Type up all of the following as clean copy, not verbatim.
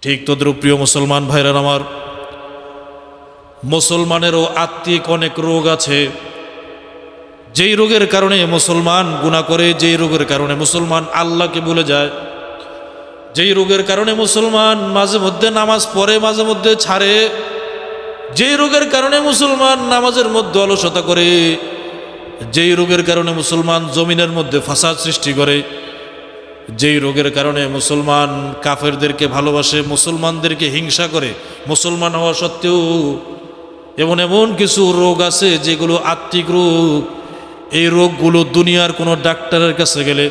ঠিক তদ্রূপ প্রিয় মুসলমান ভাইরা আমার, মুসলমানেরও আত্মিক অনেক রোগ আছে। যেই রোগের কারণে মুসলমান গুনাহ করে, যেই রোগের কারণে মুসলমান আল্লাহকে ভুলে যায়, যেই রোগের কারণে মুসলমান মাঝে মধ্যে নামাজ পড়ে, মাঝে মধ্যে ছাড়ে, যেই রোগের কারণে মুসলমান নামাজের মধ্যে অলসতা করে, যেই রোগের কারণে মুসলমান জমিনের মধ্যে ফাসাদ সৃষ্টি করে, যেই রোগের কারণে মুসলমান কাফেরদেরকে ভালোবাসে, মুসলমানদেরকে হিংসা করে, মুসলমান হওয়া সত্ত্বেও এমন এমন কিছু রোগ আছে যেগুলো আত্মিক রোগ। এই রোগগুলো দুনিয়ার কোনো ডাক্তারের কাছে গেলে,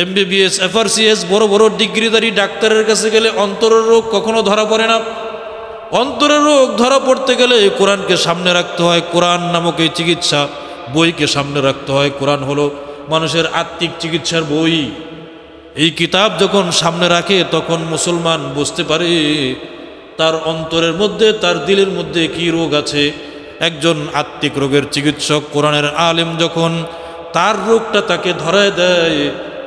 MBBS FRCS বড় বড় ডিগ্রিধারী ডাক্তারের কাছে গেলে অন্তরের রোগ কখনো ধরা পড়ে না। অন্তরের রোগ ধরা পড়তে গেলে কোরআনকে সামনে রাখতে হয়। কোরআন নামক এই চিকিৎসা বইকে সামনে রাখতে হয়। কোরআন হলো মানুষের আত্মিক চিকিৎসার বই। এই কিতাব যখন সামনে রাখে তখন মুসলমান বুঝতে পারে তার অন্তরের মধ্যে, তার দিলের মধ্যে কি রোগ আছে। একজন আত্মিক রোগের চিকিৎসক, কোরআনের আলেম যখন তার রোগটা তাকে ধরায় দেয়,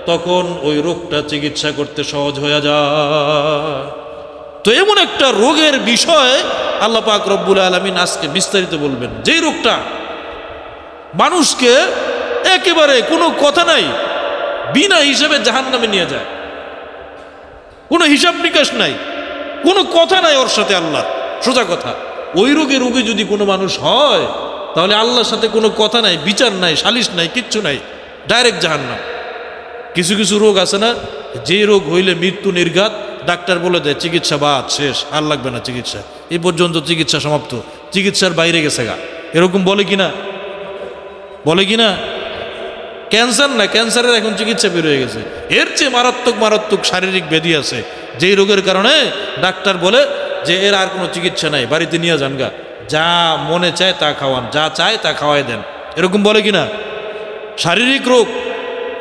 তখন ওই রোগটা চিকিৎসা করতে সহজ হয়ে যায়। তো এমন একটা রোগের বিষয় আল্লাহ পাক রব্বুল আলামিন আজকে বিস্তারিত বলবেন, যেই রোগটা মানুষকে একেবারে কোনো কথা নাই, বিনা হিসাবে জাহান্নামে নিয়ে যায়। কোনো হিসাব নিকাশ নাই, কোনো কথা নাই ওর সাথে আল্লাহর, সোজা কথা। ওই রোগে রোগী যদি কোনো মানুষ হয়, তাহলে আল্লাহর সাথে কোনো কথা নাই, বিচার নাই, সালিশ নাই, কিচ্ছু নাই, ডাইরেক্ট জাহান্নাম। কিছু কিছু রোগ আছে না, যে রোগ হইলে মৃত্যু নির্ঘাত, ডাক্তার বলে দেয় চিকিৎসা বাদ, শেষ, আর লাগবে না চিকিৎসা, এই পর্যন্ত চিকিৎসা সমাপ্ত, চিকিৎসার বাইরে গেছে গা, এরকম বলে কিনা? বলে কিনা? ক্যান্সার না, ক্যান্সারের এখন চিকিৎসা বের হয়ে গেছে। এর চেয়ে মারাত্মক মারাত্মক শারীরিক ব্যাধি আছে, যেই রোগের কারণে ডাক্তার বলে যে এর আর কোনো চিকিৎসা নাই, বাড়িতে নিয়ে যান গা, যা মনে চায় তা খাওয়ান, যা চায় তা খাওয়াই দেন, এরকম বলে কিনা? শারীরিক রোগ,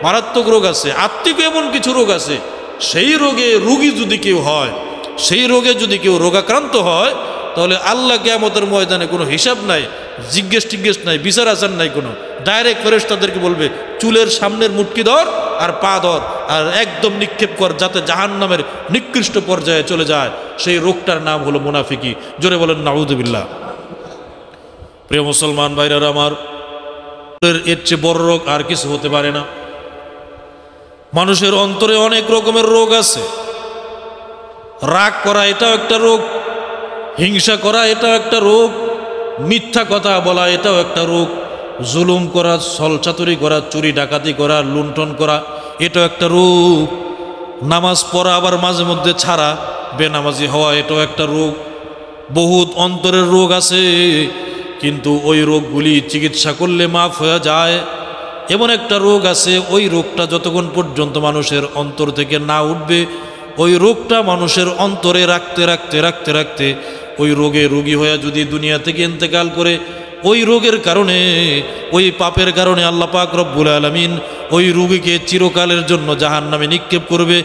মারাত্মক রোগ আছে। আত্মিক এমন কিছু রোগ আছে, সেই রোগে রোগী যদি কেউ হয়, সেই রোগে যদি কেউ রোগাক্রান্ত হয়, তাহলে আল্লাহ কিয়ামতের ময়দানে কোনো হিসাব নাই, জিজ্ঞেস টিজ্ঞেস নাই, বিচার আচার নাই কোনো, ডাইরেক্ট ফেরেশতাদেরকে বলবে চুলের সামনের মুটকি ধর আর পা ধর আর একদম নিক্ষেপ কর, যাতে জাহান্নামের নিকৃষ্ট পর্যায়ে চলে যায়। সেই রোগটার নাম হলো মুনাফিকি। জোরে বলেন নাউযুবিল্লাহ। প্রিয় মুসলমান ভাইরা আমার, এর চেয়ে বড় রোগ আর কিছু হতে পারে না। মানুষের অন্তরে অনেক রকমের রোগ আছে। রাগ করা এটাও একটা রোগ, হিংসা করা এটাও একটা রোগ, মিথ্যা কথা বলা এটাও একটা রোগ, জুলুম করা, ছলচাতুরি করা, চুরি ডাকাতি করা, লুণ্ঠন করা এটাও একটা রোগ, নামাজ পড়া আবার মাঝে মধ্যে ছাড়া, বেনামাজি হওয়া এটাও একটা রোগ। বহুত অন্তরের রোগ আছে, কিন্তু ওই রোগগুলি চিকিৎসা করলে মাফ হয়ে যায়। এমন একটা রোগ আছে, ওই রোগটা যতক্ষণ পর্যন্ত মানুষের অন্তর থেকে না উঠবে, ওই রোগটা মানুষের অন্তরে রাখতে রাখতে রাখতে রাখতে ওই রোগে রোগী হয়ে যদি দুনিয়া থেকে ইন্তেকাল করে, ওই রোগের কারণে, ওই পাপের কারণে আল্লাহ পাক রব্বুল আলামিন ওই রোগীকে চিরকালের জন্য জাহান্নামে নিক্ষেপ করবে,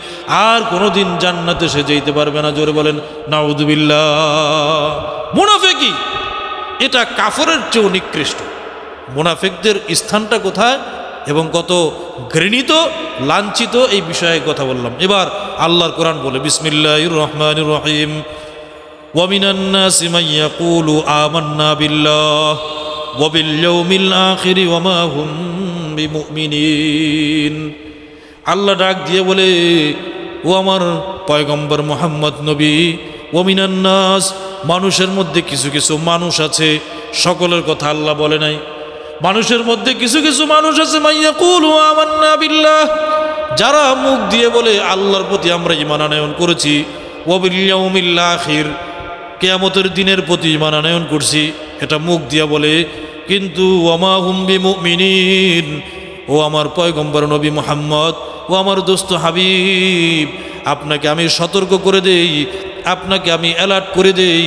আর কোনোদিন জান্নাতে সে যেতে পারবে না। জোরে বলেন নাউযুবিল্লাহ। মুনাফিকি এটা কাফেরের চেয়েও নিকৃষ্ট। মুনাফিকদের স্থানটা কোথায় এবং কত ঘৃণিত, লাঞ্ছিত, এই বিষয়ে কথা বললাম। এবার আল্লাহর কোরআন বলে, বিসমিল্লাহির রহমানির রহিম, ওয়া মিনান নাসি মান ইয়াকুলু আমান্না বিল্লাহ ওয়া বিল ইয়াউমিল আখির ওয়া মা হুম বিমুমিনিন। আল্লাহ ডাক দিয়ে বলে, ও আমার পয়গম্বর মুহাম্মদ নবী, ওয়া মিনান নাস, মানুষের মধ্যে কিছু কিছু মানুষ আছে, সকলের কথা আল্লাহ বলে নাই, মানুষের মধ্যে কিছু কিছু মানুষ আছে, মাইয়াকুলু আমান্না বিল্লাহ, যারা মুখ দিয়ে বলে আল্লাহর প্রতি আমরা ঈমান আনয়ন করেছি, ওয়া বিল ইয়াউমিল আখির, কিয়ামতের দিনের প্রতি ঈমান আনয়ন করছি, এটা মুখ দিয়ে বলে, কিন্তু ওয়া মা হুম বিমুমিনিন, ও আমার পয়গম্বর নবী মুহাম্মদ, ও আমার দোস্ত হাবিব, আপনাকে আমি সতর্ক করে দেই, আপনাকে আমি অ্যালার্ট করে দেই,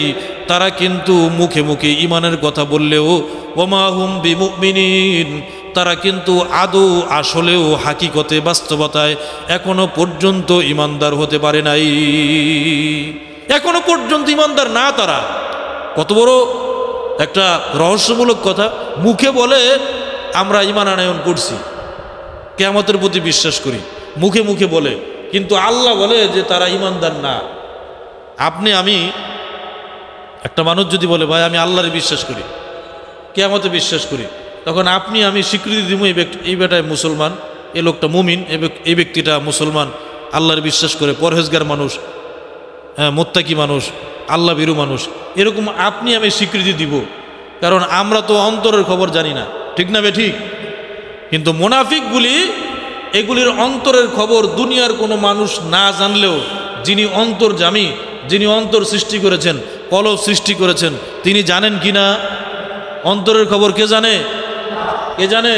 তারা কিন্তু মুখে মুখে ঈমানের কথা বললেও ওয়া মা হুম বিমুমিনিন, তারা কিন্তু আদৌ আসলেও হাকিকতে বাস্তবতায় এখনো পর্যন্ত ঈমানদার হতে পারে নাই, এখনো পর্যন্ত ঈমানদার না তারা। কত বড় একটা রহস্যমূলক কথা, মুখে বলে আমরা ঈমান আনয়ন করছি, কিয়ামতের প্রতি বিশ্বাস করি, মুখে মুখে বলে, কিন্তু আল্লাহ বলে যে তারা ঈমানদার না। আপনি আমি একটা মানুষ যদি বলে ভাই আমি আল্লাহরে বিশ্বাস করি, কিয়ামতে বিশ্বাস করি, তখন আপনি আমি স্বীকৃতি দিব এই বেটায় মুসলমান, এ লোকটা মুমিন, এই ব্যক্তিটা মুসলমান, আল্লাহর বিশ্বাস করে, পরহেজগার মানুষ, মোত্তাকি মানুষ, আল্লাহ ভীরু মানুষ, এরকম আপনি আমি স্বীকৃতি দিব, কারণ আমরা তো অন্তরের খবর জানি না, ঠিক না ঠিক? কিন্তু মুনাফিকগুলি এগুলির অন্তরের খবর দুনিয়ার কোনো মানুষ না জানলেও যিনি অন্তর্যামী, যিনি অন্তর সৃষ্টি করেছেন, কলব সৃষ্টি করেছেন, তিনি জানেন কি না? অন্তরের খবর কে জানে? কে জানে?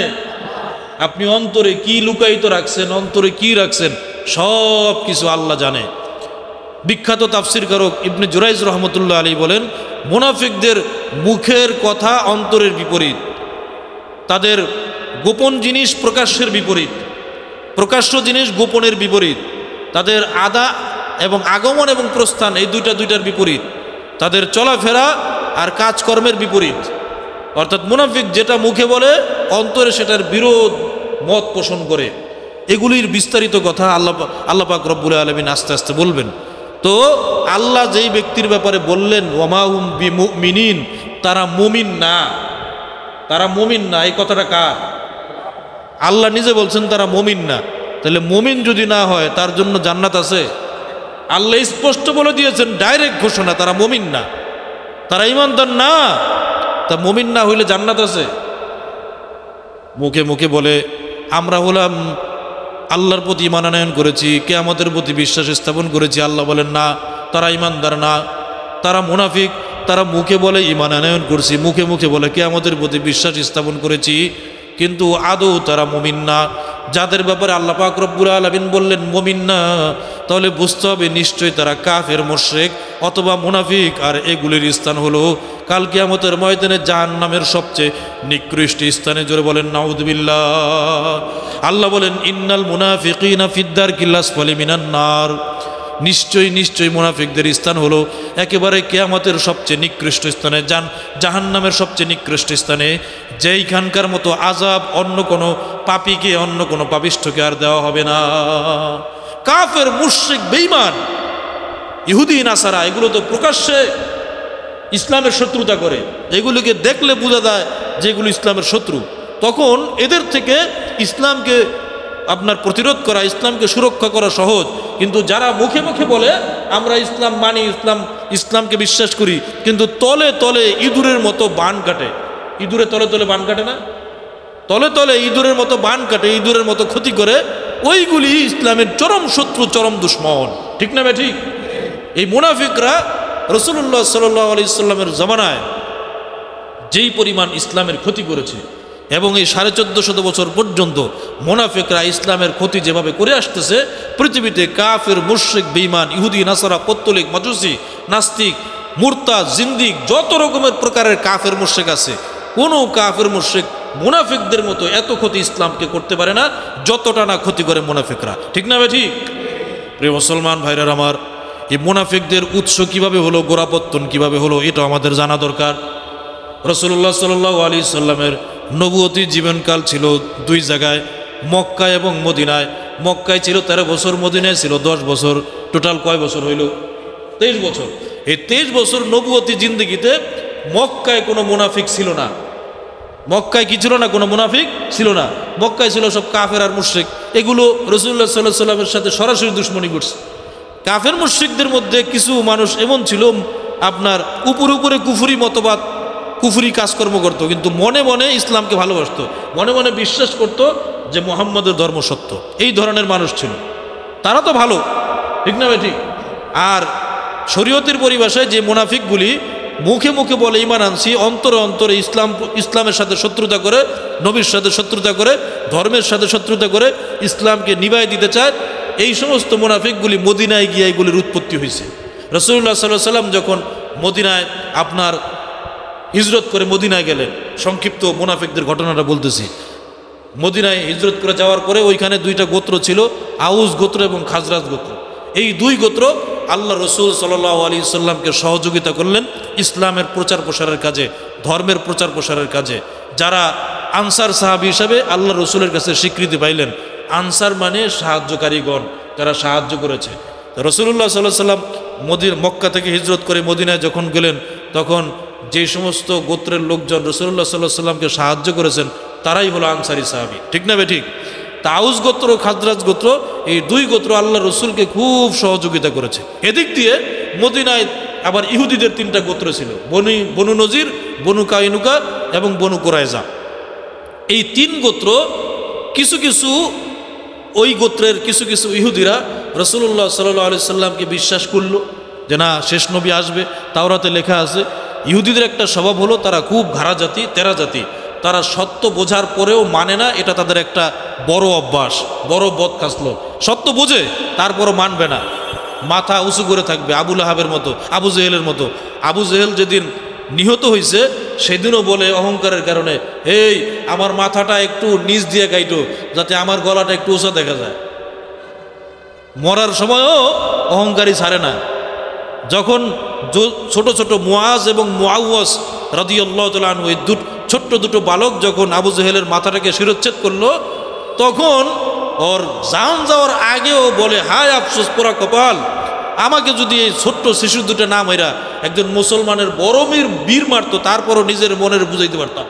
আপনি অন্তরে কি লুকায়িত রাখছেন, অন্তরে কি রাখছেন, সব কিছু আল্লাহ জানে। বিখ্যাত তাফসির কারক ইবনে জুরাইজ রহমতুল্লাহ আলী বলেন, মুনাফিকদের মুখের কথা অন্তরের বিপরীত, তাদের গোপন জিনিস প্রকাশ্যের বিপরীত, প্রকাশ্য জিনিস গোপনের বিপরীত, তাদের আদা এবং আগমন এবং প্রস্থান এই দুইটার বিপরীত, তাদের চলাফেরা আর কাজকর্মের বিপরীত। অর্থাৎ মুনাফিক যেটা মুখে বলে অন্তরে সেটার বিরোধ মত পোষণ করে। এগুলির বিস্তারিত কথা আল্লাহ পাক রব্বুল আলামিন আস্তে আস্তে বলবেন। তো আল্লাহ যেই ব্যক্তির ব্যাপারে বললেন ওয়ামা হুম বিমুমিনিন, তারা মুমিন না, তারা মুমিন না, এই কথাটা কার? আল্লাহ নিজে বলছেন তারা মুমিন না। তাহলে মুমিন যদি না হয় তার জন্য জান্নাত আছে? আল্লাহ স্পষ্ট বলে দিয়েছেন, ডাইরেক্ট ঘোষণা, তারা মুমিন না, তারা ঈমানদার না। তা মুমিন না হইলে জান্নাত আছে? মুখে মুখে বলে আমরা হলাম আল্লাহর প্রতি ঈমান আনয়ন করেছি, কিয়ামতের প্রতি বিশ্বাস স্থাপন করেছি, আল্লাহ বলেন না, তারা ঈমানদার না, তারা মুনাফিক। তারা মুখে বলে ঈমান আনয়ন করছি, মুখে মুখে বলে কিয়ামতের প্রতি বিশ্বাস স্থাপন করেছি, কিন্তু আদৌ তারা মুমিন না। যাদের ব্যাপারে আল্লাহ পাক রব্বুল আলামিন বললেন মুমিন না, তাহলে বুঝতে হবে নিশ্চয়ই তারা কাফের মুশরিক অথবা মুনাফিক। আর এগুলির স্থান হলো কাল কিয়ামতের ময়দানে জাহান্নামের সবচেয়ে নিকৃষ্ট স্থানে। জোরে বলেন নাউযুবিল্লাহ। আল্লাহ বলেন ইন্নাল মুনাফিকিনা ফিদ-দারকিল আসফালি মিনান নার, নিশ্চয়ই নিশ্চয়ই মুনাফিকদের স্থান হলো একেবারে কিয়ামতের সবচেয়ে নিকৃষ্ট স্থানে, জাহান্নামের সবচেয়ে নিকৃষ্ট স্থানে, যেইখানকার মতো আযাব অন্য কোনো পাপীকে, অন্য কোনো পাপিষ্ঠকে আর দেওয়া হবে না। কাফের মুশরিক বেঈমান ইহুদি নাসারা এগুলো তো প্রকাশ্যে ইসলামের শত্রুতা করে, এগুলোকে দেখলে বোঝা যায় যে এগুলো ইসলামের শত্রু। তখন এদের থেকে ইসলামকে আপনার প্রতিরোধ করা, ইসলামকে সুরক্ষা করা সহজ। কিন্তু যারা মুখে মুখে বলে আমরা ইসলাম মানি, ইসলামকে বিশ্বাস করি, কিন্তু তলে তলে ইঁদুরের মতো বান কাটে, ইঁদুরে তলে তলে বান কাটে না, তলে তলে ইঁদুরের মতো বান কাটে, ইঁদুরের মতো ক্ষতি করে, ওইগুলি ইসলামের চরম শত্রু, চরম দুশমন, ঠিক না ভাই? ঠিক। এই মুনাফিকরা রাসূলুল্লাহ সাল্লাল্লাহু আলাইহি সাল্লামের জামানায় যেই পরিমাণ ইসলামের ক্ষতি করেছে, এবং এই 1450 বছর পর্যন্ত মুনাফিকরা ইসলামের ক্ষতি যেভাবে করে আসতেছে, পৃথিবীতে কাফের মুশরিক বেঈমান ইহুদি নাসারা পত্তলিক মাজুসি নাস্তিক মুরতাদ জিন্দিক যত রকমের প্রকারের কাফের মুশরিক আছে, কোনো কাফের মুশরিক মুনাফিকদের মতো এত ক্ষতি ইসলামকে করতে পারে না যতটা না ক্ষতি করে মুনাফিকরা, ঠিক না ভাই? ঠিক। প্রিয় মুসলমান ভাইরা আমার, এই মুনাফিকদের উৎস কিভাবে হলো, গোড়াপত্তন কিভাবে হলো, এটা আমাদের জানা দরকার। রাসূলুল্লাহ সাল্লাল্লাহু আলাইহি সাল্লামের নবুয়তি জীবনকাল ছিল দুই জায়গায়, মক্কা এবং মদিনায়। মক্কায় ছিল 13 বছর, মদিনায় ছিল 10 বছর। টোটাল কয় বছর হইল? 23 বছর। এই 23 বছর নবুয়তি জিন্দেগিতে মক্কায় কোনো মুনাফিক ছিল না। মক্কায় কি ছিল না? কোনো মুনাফিক ছিল না। মক্কায় ছিল সব কাফের আর মুশরিক। এগুলো রাসূলুল্লাহ সাল্লাল্লাহু আলাইহি সাল্লামের সাথে সরাসরি দুশমনি করছে। কাফের মুশরিকদের মধ্যে কিছু মানুষ এমন ছিল, আপনার উপরে কুফরি মতবাদ, কুফরি কাজকর্ম করত, কিন্তু মনে মনে ইসলামকে ভালোবাসতো, মনে মনে বিশ্বাস করত যে মুহাম্মদের ধর্ম সত্য। এই ধরনের মানুষ ছিল। তারা তো ভালো, ঠিক না ভাই? ঠিক। আর শরীয়তের পরিভাষায় যে মুনাফিকগুলি মুখে মুখে বলে ঈমান আনছি, অন্তরে অন্তরে ইসলামের সাথে শত্রুতা করে, নবীর সাথে শত্রুতা করে, ধর্মের সাথে শত্রুতা করে ইসলামকে নিভাই দিতে চায়, এই সমস্ত মুনাফিকগুলি মদিনায় গিয়ে এগুলির উৎপত্তি হয়েছে। রাসূলুল্লাহ সাল্লাল্লাহু আলাইহি সাল্লাম যখন মদিনায় আপনার হিজরত করে মদিনায় গেলেন, সংক্ষিপ্ত মুনাফিকদের ঘটনাটা বলতেছি। মদিনায় হিজরত করে যাওয়ার পরে ওইখানে দুইটা গোত্র ছিল, আউস গোত্র এবং খাজরাজ গোত্র। এই দুই গোত্র আল্লাহ রসুল সাল্লাল্লাহু আলাইহি সাল্লামকে সহযোগিতা করলেন ইসলামের প্রচার প্রসারের কাজে, ধর্মের প্রচার প্রসারের কাজে। যারা আনসার সাহাবী হিসাবে আল্লাহ রসুলের কাছে স্বীকৃতি পাইলেন। আনসার মানে সাহায্যকারীগণ, যারা সাহায্য করেছে। রাসূলুল্লাহ সাল্লাল্লাহু আলাইহি সাল্লাম মক্কা থেকে হিজরত করে মদিনায় যখন গেলেন তখন যে সমস্ত গোত্রের লোকজন রাসূলুল্লাহ সাল্লাল্লাহু আলাইহি ওয়াসাল্লামকে সাহায্য করেছেন তারাই হলো আনসারী সাহাবী, ঠিক না বে ঠিক? তা আউস গোত্র খাজরাজ গোত্র এই দুই গোত্র আল্লাহ রসুলকে খুব সহযোগিতা করেছে। এদিক দিয়ে মদিনায় আবার ইহুদিদের তিনটা গোত্র ছিল, বনু নজির, বনু কাইনুকা এবং বনু কুরাইজা। এই তিন গোত্র কিছু কিছু ওই গোত্রের কিছু কিছু ইহুদিরা রাসূলুল্লাহ সাল্লাল্লাহু আলাইহি সাল্লামকে বিশ্বাস করলো যে না শেষ নবী আসবে, তাওরাতে লেখা আছে। ইহুদিদের একটা স্বভাব হলো তারা খুব ঘাড়া জাতি, তেরা জাতি, তারা সত্য বোঝার পরেও মানে না, এটা তাদের একটা বড় অভ্যাস, বড় বদখাসলো। সত্য বোঝে তারপরও মানবে না, মাথা উঁচু করে থাকবে, আবু লাহাবের মতো, আবু জেহেলের মতো। আবু জেহেল যেদিন নিহত হয়েছে সেদিনও বলে অহংকারের কারণে, এই আমার মাথাটা একটু নিচ দিয়ে গাইটো যাতে আমার গলাটা একটু উঁচা দেখা যায়। মরার সময়ও অহংকারী ছাড়ে না। যখন ছোট ছোট মুআজ এবং মুআওয়াজ রাদিয়াল্লাহু তাআলা আনহু এই ছোট্ট দুটো বালক যখন আবু জেহেলের মাথাটাকে শিরচ্ছেদ করলো, তখন ওর জান যাওয়ার আগেও বলে, হায় আফসোস পোড়া কপাল, আমাকে যদি এই ছোট্ট শিশু দুটো না মাইরা একজন মুসলমানের বড় বীর মারতো তারপরও নিজের মনের বুঝাইতে পারতাম।